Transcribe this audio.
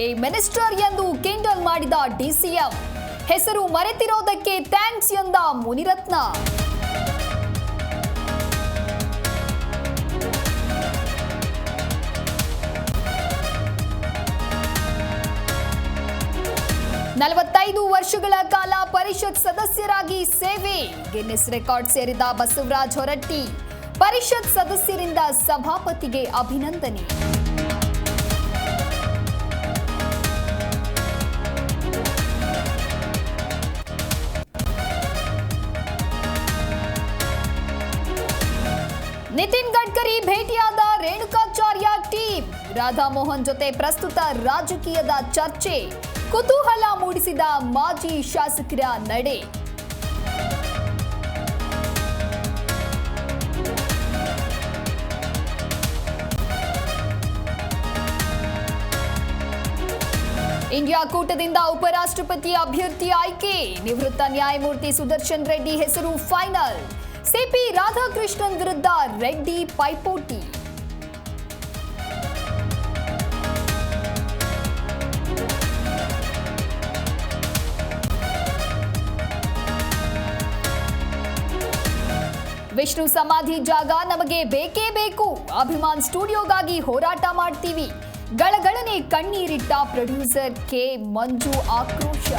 A minister ಎಂದು Kindle ಮಾಡಿದ DCM. ಹೆಸರು ಮರೆತಿರೋದಕ್ಕೆ ಥ್ಯಾಂಕ್ಸ್ ಎಂದ ಮುನಿರತ್ನ. ನಲವತ್ತೈದು ವರ್ಷಗಳ ಕಾಲ ಪರಿಷತ್ ಸದಸ್ಯರಾಗಿ ಸೇವೆ. ಗಿನ್ನಿಸ್ ರೆಕಾರ್ಡ್ ಸೇರಿದ ಬಸವರಾಜ ಹೊರಟ್ಟಿ. ಪರಿಷತ್ ಸದಸ್ಯರಿಂದ ಸಭಾಪತಿಗೆ ಅಭಿನಂದನೆ. ನಿತಿನ್ ಗಡ್ಕರಿ ಭೇಟಿಯಾದ ರೇಣುಕಾಚಾರ್ಯ ಟೀಮ್. ರಾಧಾಮೋಹನ್ ಜೊತೆ ಪ್ರಸ್ತುತ ರಾಜಕೀಯದ ಚರ್ಚೆ. ಕುತೂಹಲ ಮೂಡಿಸಿದ ಮಾಜಿ ಶಾಸಕರ ನಡೆ. ಇಂಡಿಯಾ ಕೂಟದಿಂದ ಉಪರಾಷ್ಟ್ರಪತಿ ಅಭ್ಯರ್ಥಿ ಆಯ್ಕೆ. ನಿವೃತ್ತ ನ್ಯಾಯಮೂರ್ತಿ ಸುದರ್ಶನ್ ರೆಡ್ಡಿ ಹೆಸರು ಫೈನಲ್. ಸಿಪಿ ರಾಧಾಕೃಷ್ಣನ್ ವಿರುದ್ಧ ರೆಡ್ಡಿ ಪೈಪೋಟಿ. ವಿಷ್ಣು ಸಮಾಧಿ ಜಾಗ ನಮಗೆ ಬೇಕೇ ಬೇಕು. ಅಭಿಮಾನ್ ಸ್ಟುಡಿಯೋಗಾಗಿ ಹೋರಾಟ ಮಾಡ್ತೀವಿ. ಗಳಗಳನೆ ಕಣ್ಣೀರಿಟ್ಟ ಪ್ರೊಡ್ಯೂಸರ್ ಕೆ ಮಂಜು ಆಕ್ರೋಶ.